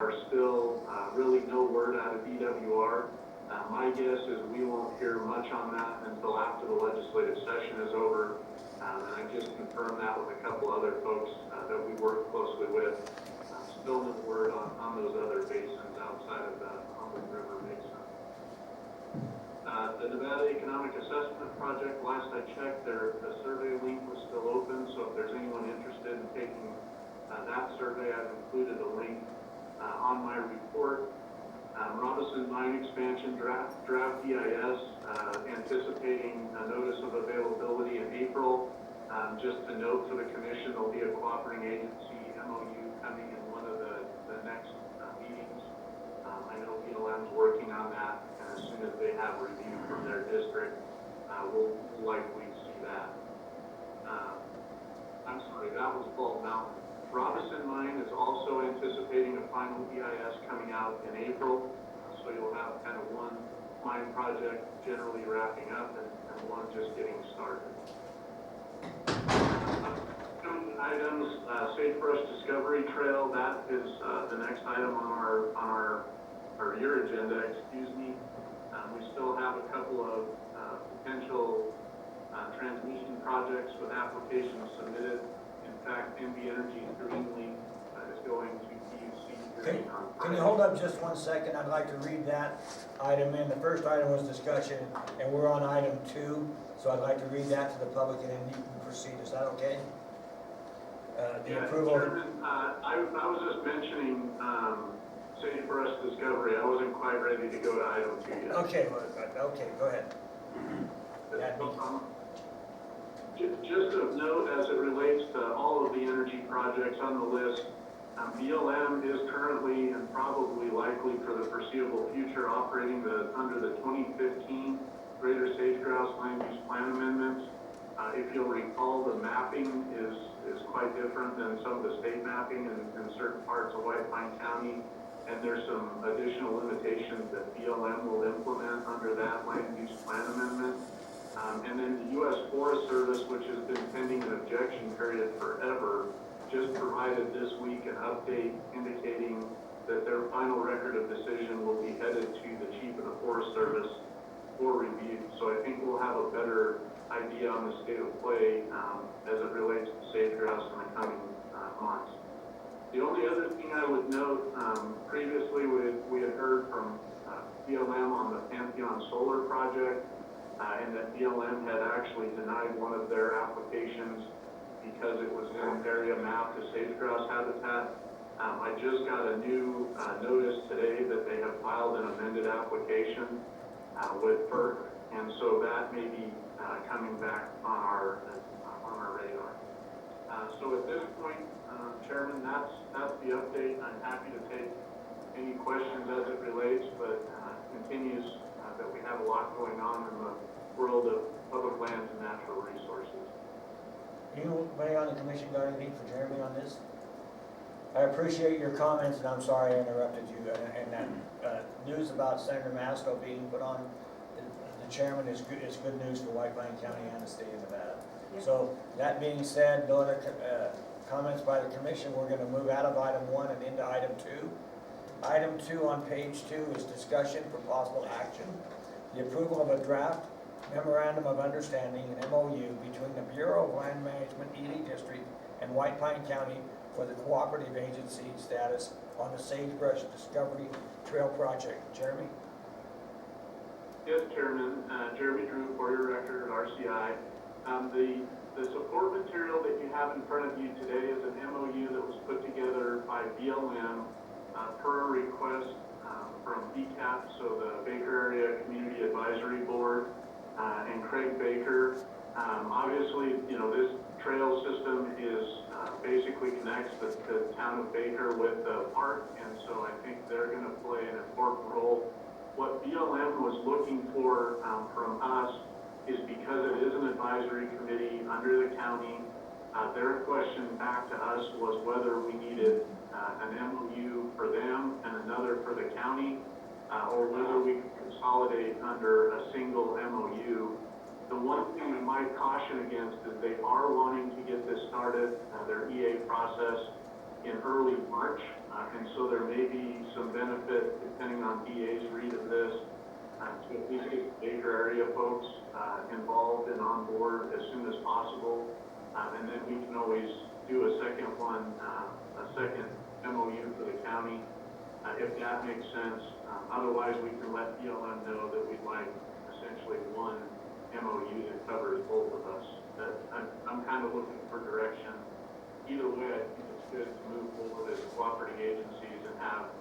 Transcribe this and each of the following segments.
are still really no word out of DWR. My guess is we won't hear much on that until after the legislative session is over. And I just confirmed that with a couple other folks that we work closely with. Still no word on those other basins outside of the Humboldt River Basin. The Nevada Economic Assessment Project, last I checked, the survey link was still open, so if there's anyone interested in taking that survey, I've included a link on my report. Robinson Mine Expansion draft EIS, anticipating a notice of availability in April. Just to note for the commission, there'll be a cooperating agency MOU coming in one of the next meetings. I know BLM's working on that, and as soon as they have review from their district, we'll likely see that. I'm sorry, that was Bald Mountain. Robinson Mine is also anticipating a final EIS coming out in April, so you'll have kind of one mine project generally wrapping up and one just getting started. Items, Sagebrush Discovery Trail, that is the next item on your agenda, excuse me. We still have a couple of potential transmission projects with applications submitted. In fact, NV Energy's Greenlink is going to PUC. Can you hold up just 1 second? I'd like to read that item in. The first item was discussion, and we're on item 2, so I'd like to read that to the public, and then you can proceed. Is that okay? Yeah, approval. Chairman, I was just mentioning Sagebrush Discovery. I wasn't quite ready to go to item 2 yet. Okay, go ahead. Just of note, as it relates to all of the energy projects on the list, BLM is currently and probably likely for the foreseeable future operating under the 2015 Greater Sage Grouse Land Use Plan Amendments. If you'll recall, the mapping is quite different than some of the state mapping in certain parts of White Pine County, and there's some additional limitations that BLM will implement under that land use plan amendment. And then the U.S. Forest Service, which has been pending an objection period forever, just provided this week an update indicating that their final record of decision will be headed to the Chief of the Forest Service for review. So I think we'll have a better idea on the state of play as it relates to sage grouse in the coming months. The only other thing I would note, previously we had heard from BLM on the Pantheon Solar Project, and that BLM had actually denied one of their applications because it was in an area mapped as sage grouse habitat. I just got a new notice today that they have filed an amended application with FERC, and so that may be coming back on our radar. So at this point, Chairman, that's the update. I'm happy to take any questions as it relates, but continues that we have a lot going on in the world of public lands and natural resources. Anybody on the commission got anything for Jeremy on this? I appreciate your comments, and I'm sorry I interrupted you. And that news about Senator Masco being put on the chairman is good news for White Pine County and the state of Nevada. Yep. So that being said, no other comments by the commission. We're going to move out of item 1 and into item 2. Item 2 on page 2 is discussion for possible action. The approval of a draft memorandum of understanding, an MOU, between the Bureau of Land Management, Ely District, and White Pine County for the cooperative agency status on the Sagebrush Discovery Trail project. Jeremy? Yes, Chairman. Jeremy Drew, for your record, RCI. The support material that you have in front of you today is an MOU that was put together by BLM per a request from BCAP, so the Baker Area Community Advisory Board, and Craig Baker. Obviously, this trail system is basically connects the town of Baker with the park, and so I think they're going to play an important role. What BLM was looking for from us is because it is an advisory committee under the county, their question back to us was whether we needed an MOU for them and another for the county, or whether we could consolidate under a single MOU. The one thing we might caution against is they are wanting to get this started, their EA process, in early March. And so there may be some benefit, depending on DA's read of this, to at least get the Baker area folks involved and on board as soon as possible. And then we can always do a second one, a second MOU for the county, if that makes sense. Otherwise, we can let BLM know that we'd like essentially one MOU that covers both of us. That I'm kind of looking for direction. Either way, I think it's good to move forward as cooperating agencies and have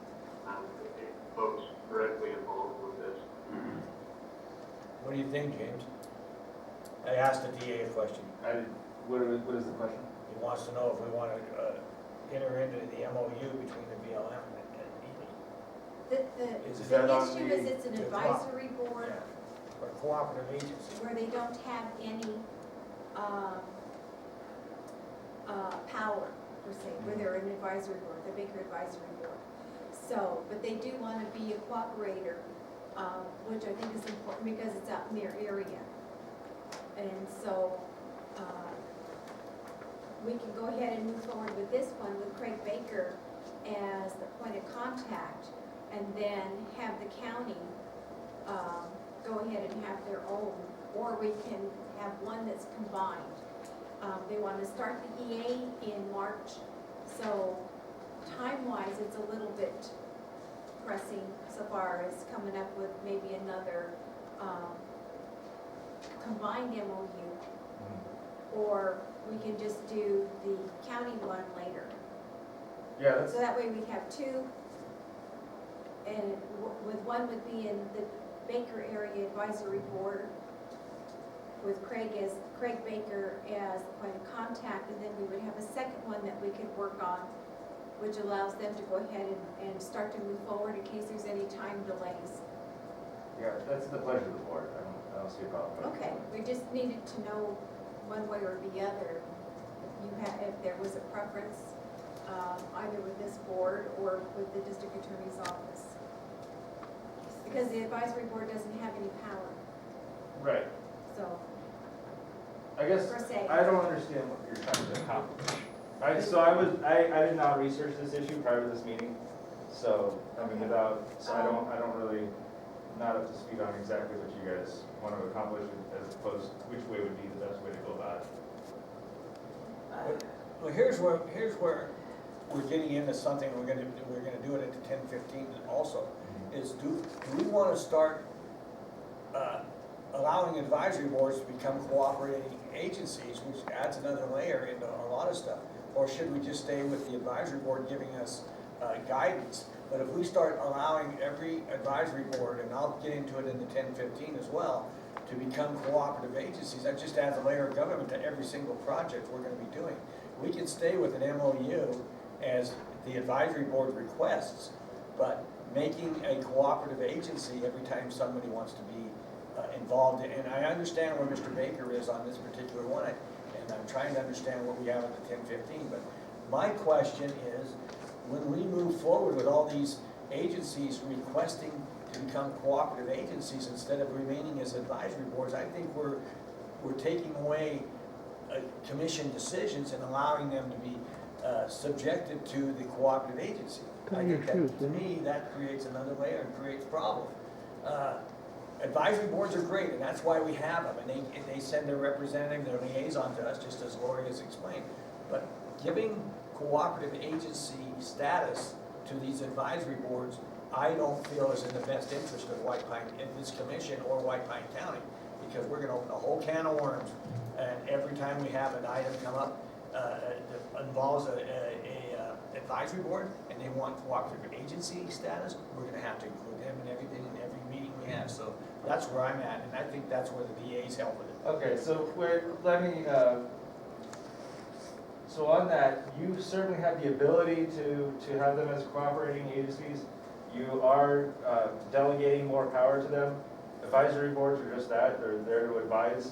the folks directly involved with this. What do you think, James? I asked the DA a question. What is the question? He wants to know if we want to enter into the MOU between the BLM and Ely. Is The that on issue the- is it's an the advisory board Yeah, or cooperative agency. where they don't have any power, per se, where they're an advisory board, the Baker Advisory Board. So, but they do want to be a cooperator, which I think is important because it's out in their area. And so, we can go ahead and move forward with this one with Craig Baker as the point of contact, and then have the county, go ahead and have their own, or we can have one that's combined. They want to start the EA in March, so time-wise, it's a little bit pressing so far as coming up with maybe another, combined MOU, or we can just do the county one later. Yeah, that's, So that way we have two, and with one would be in the Baker Area Advisory Board, with Craig Baker as the point of contact, and then we would have a second one that we could work on, which allows them to go ahead and start to move forward in case there's any time delays. yeah, that's the pleasure of the board. I don't see a problem with it. Okay, we just needed to know one way or the other, if there was a preference, either with this board or with the district attorney's office. Because the advisory board doesn't have any power, Right. so, I guess, per se. I don't understand what you're trying to accomplish. I did not research this issue prior to this meeting, so, I mean, I don't really, not up to speed on exactly what you guys want to accomplish as opposed to which way would be the best way to go about it. Well, here's where we're getting into something, we're gonna do it at the 10:15 also, is do we want to start allowing advisory boards to become cooperating agencies, which adds another layer into a lot of stuff? Or should we just stay with the advisory board giving us guidance? But if we start allowing every advisory board, and I'll get into it in the 10:15 as well, to become cooperative agencies, that just adds a layer of government to every single project we're gonna be doing. We can stay with an MOU as the advisory board requests, but making a cooperative agency every time somebody wants to be involved in. And I understand where Mr. Baker is on this particular one, and I'm trying to understand what we have at the 10:15, but my question is, when we move forward with all these agencies requesting to become cooperative agencies instead of remaining as advisory boards, I think we're taking away commission decisions and allowing them to be subjected to the cooperative agency. I think that, to me, that creates another layer and creates problem. Advisory boards are great, and that's why we have them, and they send their representative, their liaison to us, just as Lori has explained. But giving cooperative agency status to these advisory boards, I don't feel is in the best interest of White Pine, in this commission or White Pine County, because we're gonna open a whole can of worms, and every time we have an item come up that involves a advisory board, and they want cooperative agency status, we're gonna have to include them in everything, in every meeting we have, so that's where I'm at, and I think that's where the VA's helping it. Okay, so let me, so on that, you certainly have the ability to have them as cooperating agencies. You are delegating more power to them. Advisory boards are just that, they're there to advise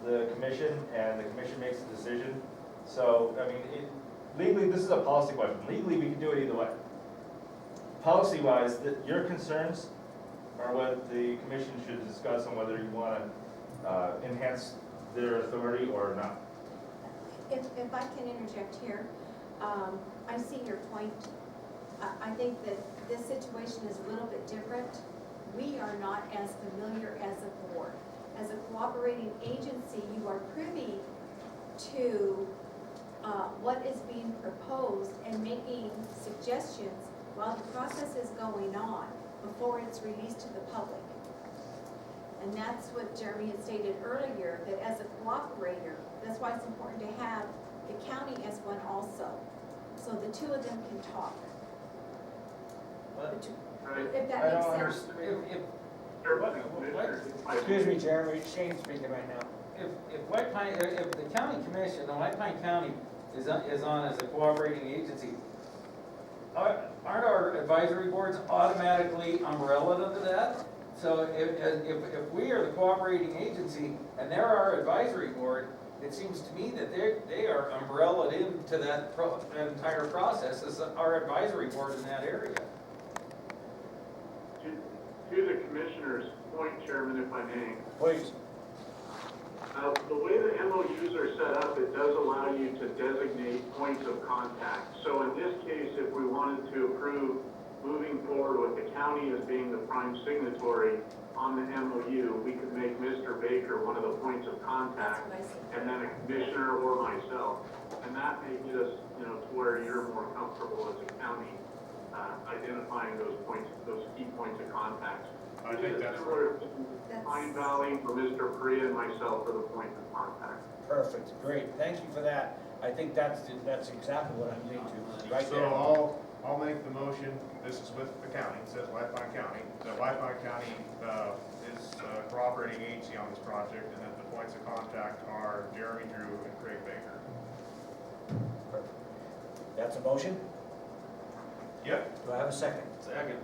the commission, and the commission makes the decision. So, I mean, legally, this is a policy question. Legally, we can do it either way. Policy-wise, your concerns are what the commission should discuss on whether you want to enhance their authority or not. If I can interject here, I see your point. I think that this situation is a little bit different. We are not as familiar as a board. As a cooperating agency, you are privy to what is being proposed and making suggestions while the process is going on before it's released to the public. And that's what Jeremy had stated earlier, that as a cooperator, that's why it's important to have the county as one also, so the two of them can talk. But Right. If I that don't makes sense. understand, Excuse me, Jeremy, Shane's speaking right now. If White Pine, if the county commission, the White Pine County is on as a cooperating agency, aren't our advisory boards automatically umbrella under that? So if we are the cooperating agency and they're our advisory board, it seems to me that they are umbrellaed into that entire process as our advisory board in that area. To the commissioner's point, Chairman, if I may, Please. the way the MOUs are set up, it does allow you to designate points of contact. So in this case, if we wanted to approve moving forward with the county as being the prime signatory on the MOU, we could make Mr. Baker one of the points of That's contact, what I said. and then a commissioner or myself. And that may get us, to where you're more comfortable as a county, identifying those points, those key points of contact. I think that's Similar to That's- Pine Valley, for Mr. Priya and myself for the point of contact. Perfect, great, thank you for that. I think that's exactly what I'm leading to, right So there. I'll make the motion, this is with the county, it says White Pine County, that White Pine County is a cooperating agency on this project, and that the points of contact are Jeremy Drew and Craig Baker. Perfect. That's a motion? Yep. Do I have a second? Second.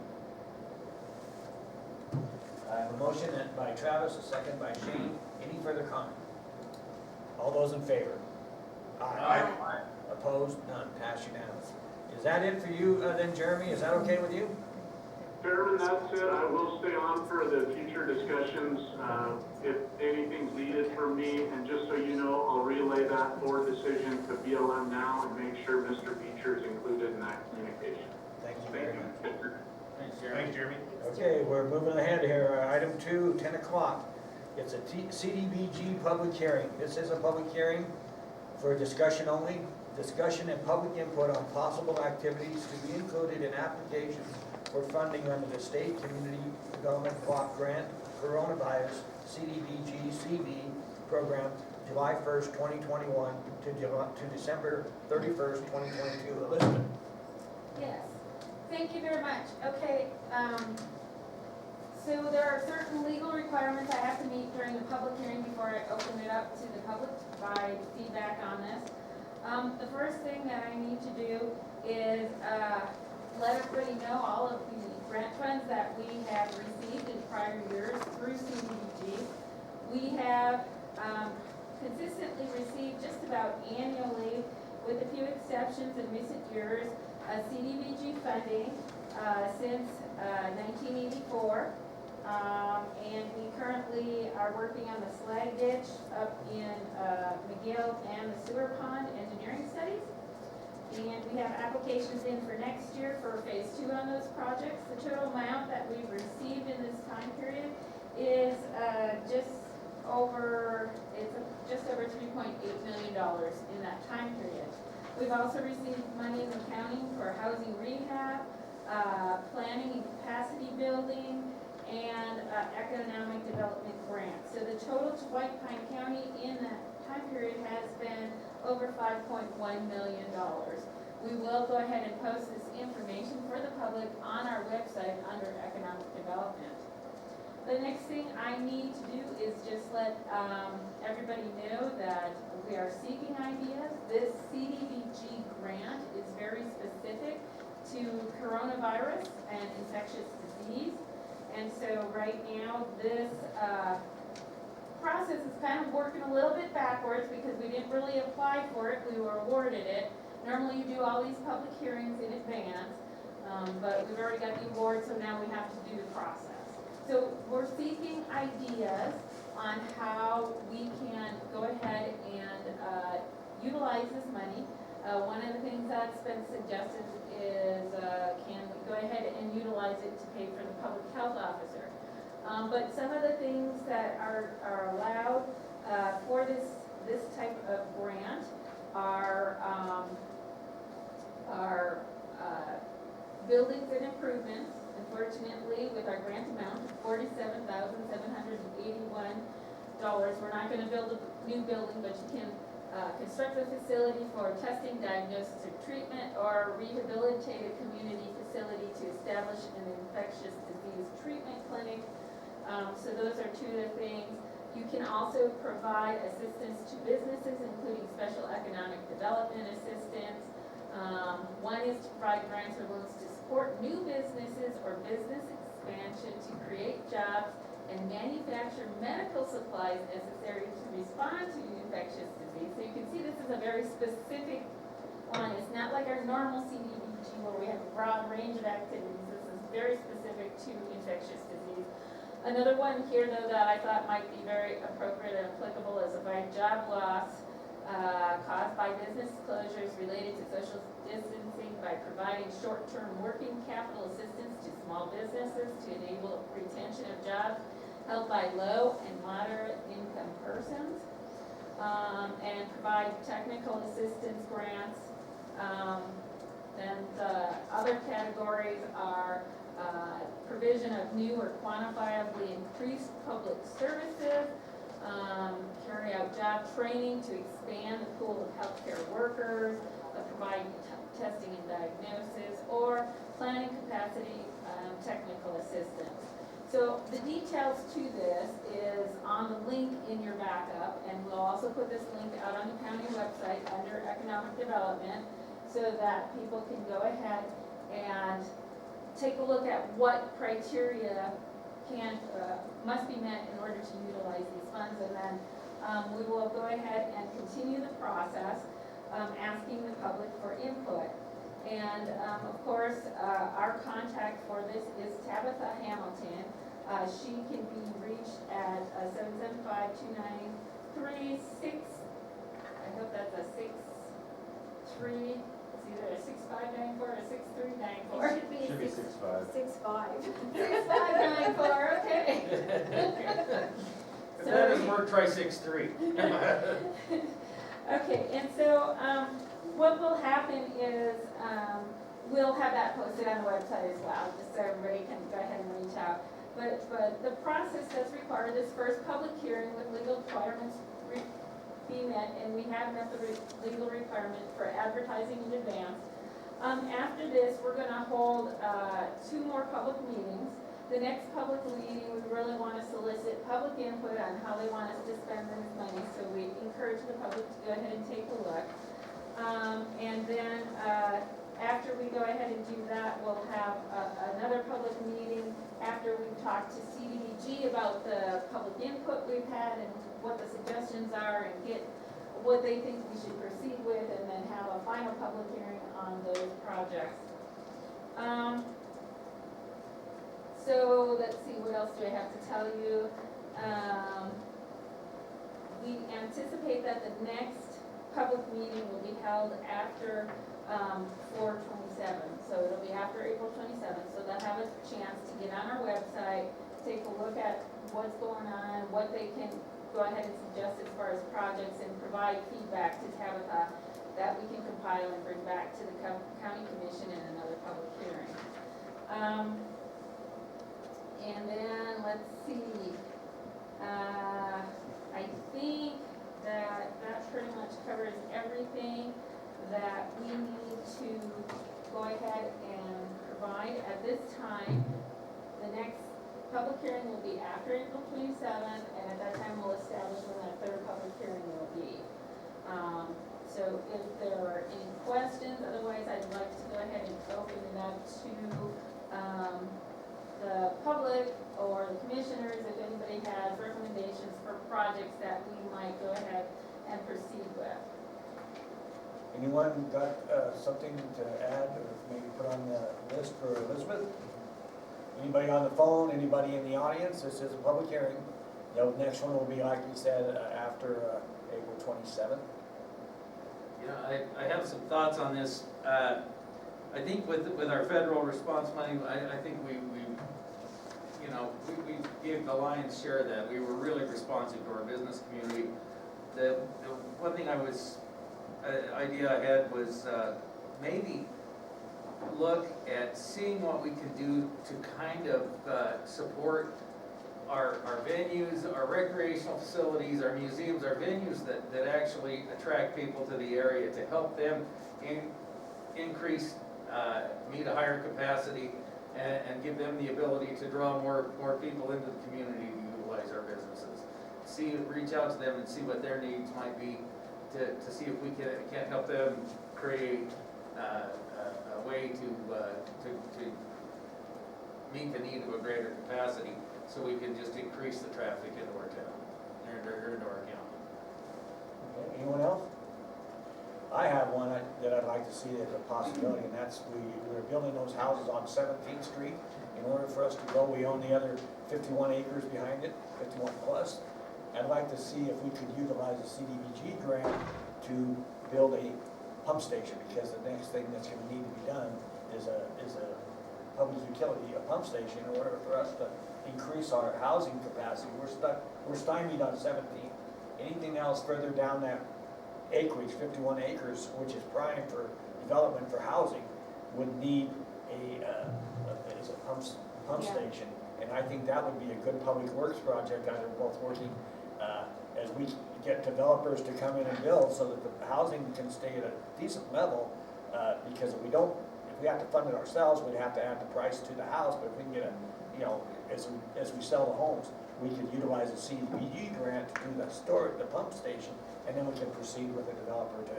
I have a motion by Travis, a second by Shane. Any further comment? All those in favor? Aye. Opposed? None. Pass unanimous. Is that it for you then, Jeremy? Is that okay with you? Chairman, that's it. I will stay on for the future discussions, if anything's needed from me. And just so you know, I'll relay that board decision to BLM now and make sure Mr. Beecher is included in that communication. Thank you very much. Thanks, Jeremy. Thanks, Jeremy. Okay, we're moving ahead here. Item 2, 10 o'clock. It's a CDBG public hearing. This is a public hearing for discussion only. Discussion and public input on possible activities to be included in applications for funding under the State Community Development Block Grant Coronavirus CDBG CV program, July 1st, 2021 to December 31st, 2022. Elizabeth? Yes, thank you very much. Okay, so there are certain legal requirements I have to meet during the public hearing before I open it up to the public to provide feedback on this. The first thing that I need to do is let everybody know all of the grant funds that we have received in prior years through CDBG. We have consistently received just about annually, with a few exceptions in recent years, CDBG funding since 1984. And we currently are working on the slag ditch up in McGill and the sewer pond engineering studies. And we have applications in for next year for phase 2 on those projects. The total amount that we've received in this time period is just over $3.8 million in that time period. We've also received money in the county for housing rehab, planning and capacity building, and economic development grants. So the total to White Pine County in that time period has been over $5.1 million. We will go ahead and post this information for the public on our website under economic development. The next thing I need to do is just let everybody know that we are seeking ideas. This CDBG grant is very specific to coronavirus and infectious disease. And so right now, this process is kind of working a little bit backwards because we didn't really apply for it, we were awarded it. Normally you do all these public hearings in advance, but we've already got the award, so now we have to do the process. So we're seeking ideas on how we can go ahead and utilize this money. One of the things that's been suggested is, can we go ahead and utilize it to pay for the public health officer? But some of the things that are allowed, for this type of grant are buildings and improvements. Unfortunately, with our grant amount of $47,781, we're not gonna build a new building, but you can construct a facility for testing, diagnosis, or treatment, or rehabilitate a community facility to establish an infectious disease treatment clinic. So those are two of the things. You can also provide assistance to businesses, including special economic development assistance. One is to provide grants or loans to support new businesses or business expansion to create jobs and manufacture medical supplies necessary to respond to infectious disease. So you can see this is a very specific one. It's not like our normal CDBG where we have a broad range of activities. This is very specific to infectious disease. Another one here, though, that I thought might be very appropriate and applicable is avoid job loss caused by business closures related to social distancing by providing short-term working capital assistance to small businesses to enable retention of jobs held by low and moderate income persons, and provide technical assistance grants. Then the other categories are provision of new or quantifiably increased public services, carry out job training to expand the pool of healthcare workers, provide testing and diagnosis, or planning capacity technical assistance. So the details to this is on the link in your backup, and we'll also put this link out on the county website under economic development so that people can go ahead and take a look at what criteria must be met in order to utilize these funds, and then we will go ahead and continue the process, asking the public for input. And of course, our contact for this is Tabitha Hamilton. She can be reached at 775-293-6, I hope that's a 6-3, it's either a 6594 or a 6394. It should be 6'5". 6'5". 6594, okay. If that doesn't work, try 6'3". Okay, and so, what will happen is, we'll have that posted on the website as well, just so everybody can go ahead and reach out. But the process does require this first public hearing with legal requirements be met, and we have met the legal requirement for advertising in advance. After this, we're gonna hold 2 more public meetings. The next public meeting, we really want to solicit public input on how they want us to spend this money, so we encourage the public to go ahead and take a look. And then, after we go ahead and do that, we'll have another public meeting after we've talked to CDBG about the public input we've had and what the suggestions are, and get what they think we should proceed with, and then have a final public hearing on those projects. So let's see, what else do I have to tell you? We anticipate that the next public meeting will be held after 4/27, so it'll be after April 27th, so they'll have a chance to get on our website, take a look at what's going on, what they can go ahead and suggest as far as projects, and provide feedback to Tabitha that we can compile and bring back to the county commission in another public hearing. And then, let's see, I think that pretty much covers everything that we need to go ahead and provide at this time. The next public hearing will be after April 27th, and at that time we'll establish when that third public hearing will be. So if there are any questions, otherwise I'd like to go ahead and open it up to the public or the commissioners, if anybody has recommendations for projects that we might go ahead and proceed with. Anyone got something to add or maybe put on the list for Elizabeth? Anybody on the phone, anybody in the audience? This is a public hearing. The next one will be, like you said, after April 27th. Yeah, I have some thoughts on this. I think with our federal response money, I think we gave the lion's share of that. We were really responsive to our business community. The one thing idea I had was, maybe look at seeing what we can do to kind of, support our venues, our recreational facilities, our museums, our venues that actually attract people to the area, to help them increase, meet a higher capacity, and give them the ability to draw more people into the community to utilize our businesses. Reach out to them and see what their needs might be, to see if we can't help them create a way to meet the need of a greater capacity, so we can just increase the traffic into our town, or into our county. Okay, anyone else? I have one that I'd like to see as a possibility, and that's we're building those houses on 17th Street. In order for us to go, we own the other 51 acres behind it, 51 plus. I'd like to see if we could utilize a CDBG grant to build a pump station, because the next thing that's gonna need to be done is a public utility, a pump station, in order for us to increase our housing capacity. We're stymied on 17th. Anything else further down that acreage, 51 acres, which is prime for development for housing, would need a pump Yeah. station. And I think that would be a good public works project, either both working, as we get developers to come in and build, so that the housing can stay at a decent level, because if we have to fund it ourselves, we'd have to add the price to the house, but if we can get as we sell the homes, we could utilize a CDBG grant to do the pump station, and then we can proceed with the developer to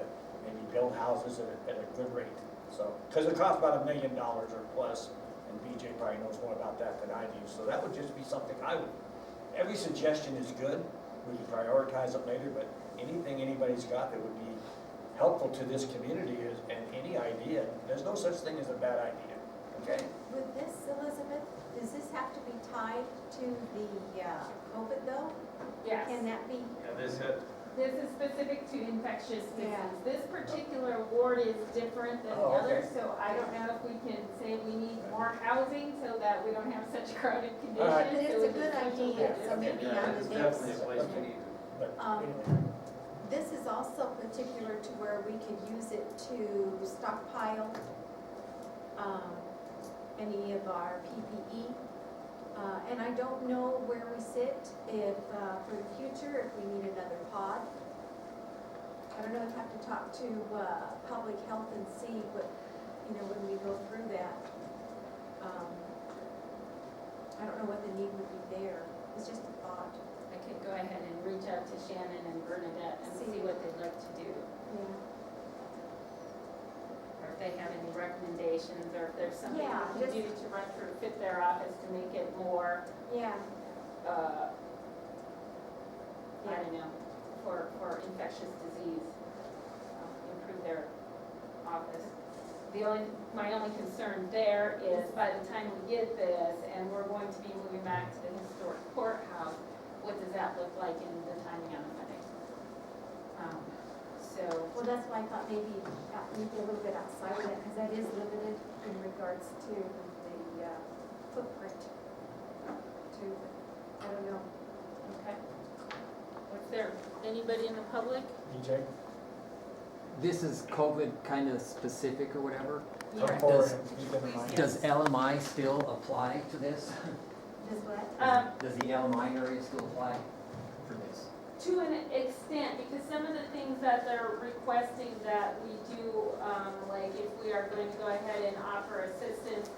maybe build houses at a good rate. So, because it costs about $1 million or plus, and BJ probably knows more about that than I do, so that would just be something every suggestion is good, we can prioritize it later, but anything anybody's got that would be helpful to this community and any idea, there's no such thing as a bad idea, okay? With this, Elizabeth, does this have to be tied to the COVID though? Yes. Can that be? Yeah, This is specific to infectious disease. Yeah. This particular ward is different than the Oh, okay. others, so I don't know if we can say we need more housing so that we don't have such crowded conditions. All right. But it's so a we good can special idea, districts. so maybe Yeah, on it's the definitely next. a place we need. But anyway, This is also particular to where we could use it to stockpile any of our PPE. And I don't know where we sit, if, for the future, if we need another pod. I don't know, I'd have to talk to public health and see what, when we go through that. I don't know what the need would be there. It's just a thought. I could go ahead and reach out to Shannon and Bernadette and see what they'd like to do. Yeah. Or if they have any recommendations, or if there's something Yeah, we can do to fit their office to make it more, Yeah. I don't know, for infectious disease, improve their office. My only concern there is by the time we get this, and we're going to be moving back to the historic courthouse, what does that look like in the timing on the funding? Well, that's why I thought maybe a little bit outside of that, because that is limited in regards to the footprint. I don't know. Okay. Was there anybody in the public? BJ, This is COVID kind of specific or whatever. come forward and keep them in mind. Does LMI still apply to this? Does what? Does the LMI area still apply for this? To an extent, because some of the things that they're requesting that we do, like if we are going to go ahead and offer assistance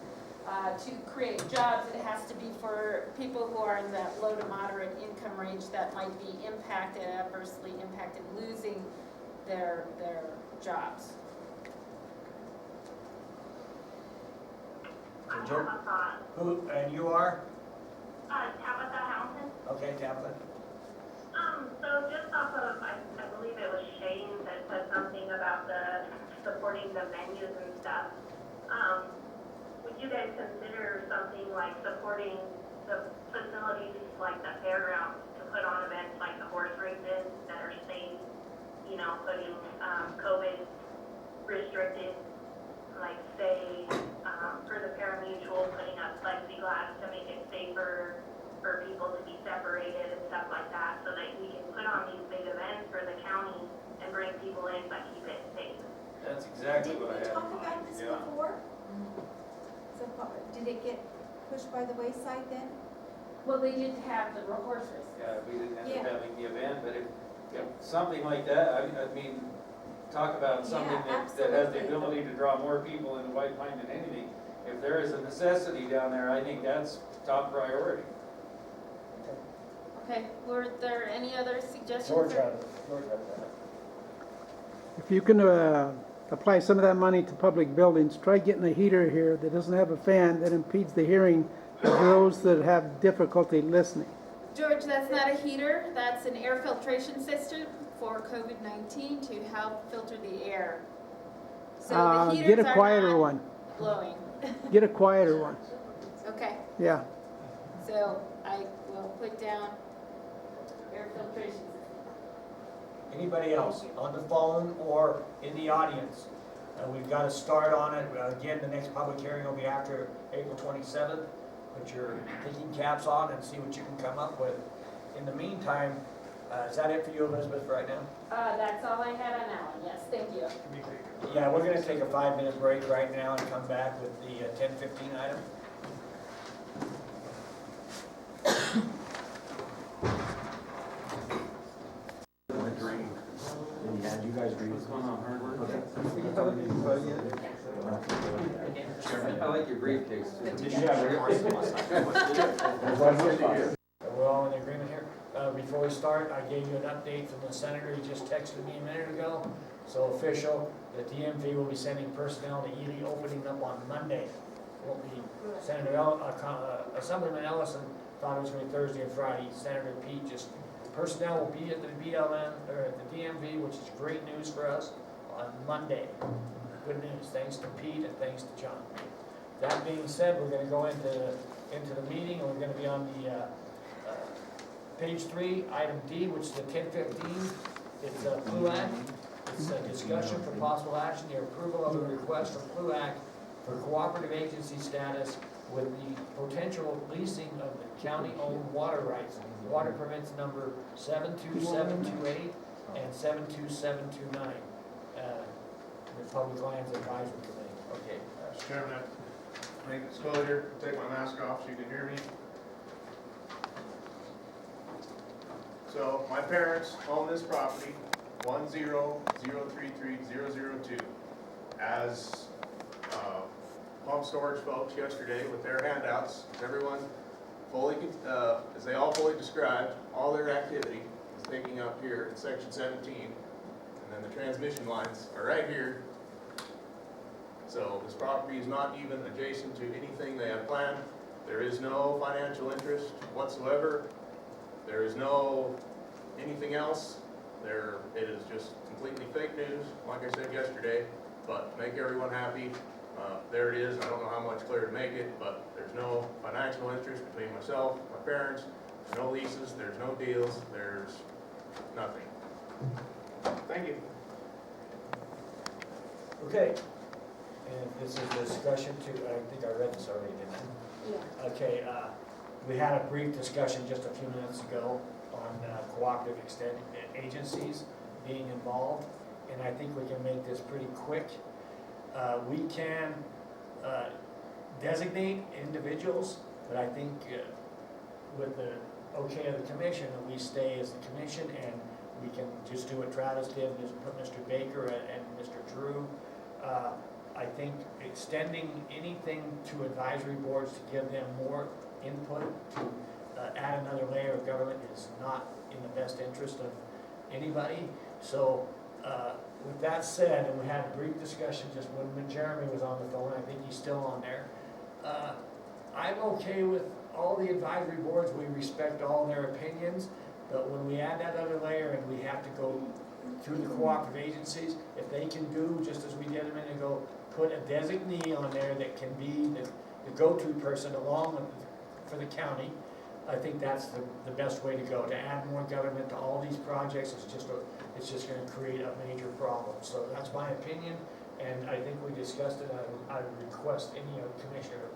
to create jobs, it has to be for people who are in that low to moderate income range that might be adversely impacted, losing their jobs. So Joe, who, and you are? Tabitha Hountain. Okay, Tabitha. So just off of, I believe it was Shane that said something about supporting the venues and stuff. Would you guys consider something like supporting the facilities like the fairgrounds to put on events like the horse races that are safe you know, putting, COVID restricted, like say, for the parimutuel, putting up plexiglass to make it safer for people to be separated and stuff like that, so that we can put on these big events for the county and bring people in, but keep it safe. That's exactly Didn't what I we had talk in about mind, this yeah. before? So, did it get pushed by the wayside then? Well, they did have the horse race. Yeah, we didn't end Yeah. up having the event, but if something like that, I mean, talk about something Yeah, that has the absolutely. ability to draw more people into White Pine than anything. If there is a necessity down there, I think that's top priority. Okay, were there any other suggestions? George or- had it, George had it. If you can apply some of that money to public buildings, try getting a heater here that doesn't have a fan that impedes the hearing of those that have difficulty listening. George, that's not a heater, that's an air filtration system for COVID-19 to help filter the air. So the Get heaters a are quieter not one. blowing. Get a quieter one. Okay, Yeah. so I will put down air filtration system. Anybody else on the phone or in the audience? We've got to start on it. Again, the next public hearing will be after April 27th. Put your thinking caps on and see what you can come up with. In the meantime, is that it for you, Elizabeth, right now? That's all I had on that one, yes, thank you. Yeah, we're going to take a 5-minute break right now and come back with the 10:15 item. What's going on, hardware? I like your briefcase. We're all in agreement here. Before we start, I gave you an update from the senator. He just texted me a minute ago. So official, the DMV will be sending personnel to Ely, opening up on Monday. Won't be Assemblyman Ellison thought it was going to be Thursday and Friday. Senator Pete just, personnel will be at the BLM, or at the DMV, which is great news for us, on Monday. Good news, thanks to Pete and thanks to John. That being said, we're gonna go into the meeting, and we're gonna be on the, page 3, item D, which is the 10:15. It's PLUAC. It's a discussion for possible action, the approval of a request from PLUAC for cooperative agency status with the potential leasing of the county-owned water rights. Water permits number 72728 and 72729. The Public Lands Advisory Committee. Okay. Mr. Chairman, I make disclosure, take my mask off so you can hear me. So my parents own this property, 100330002. As pump storage folks yesterday with their handouts, everyone fully, as they all fully described, all their activity is taking up here in section 17. And then the transmission lines are right here. So this property is not even adjacent to anything they have planned. There is no financial interest whatsoever. There is no anything else. It is just completely fake news, like I said yesterday, but to make everyone happy, there it is. I don't know how much clearer to make it, but there's no financial interest between myself, my parents, there's no leases, there's no deals, there's nothing. Thank you. Okay. And this is a discussion to, I think I read this already, didn't I? Yeah. Okay, we had a brief discussion just a few minutes ago on cooperative agencies being involved, and I think we can make this pretty quick. We can designate individuals, but I think with the okay of the commission, that we stay as the commission, and we can just do what Travis did, and just put Mr. Baker and Mr. Drew. I think extending anything to advisory boards to give them more input, to add another layer of government is not in the best interest of anybody. So with that said, and we had a brief discussion just when Jeremy was on the phone, I think he's still on there. I'm okay with all the advisory boards, we respect all their opinions, but when we add that other layer and we have to go through the cooperative agencies, if they can do, just as we did a minute ago, put a designee on there that can be the go-to person along with, for the county, I think that's the best way to go. To add more government to all these projects is it's just gonna create a major problem. So that's my opinion, and I think we discussed it. I would request any commissioner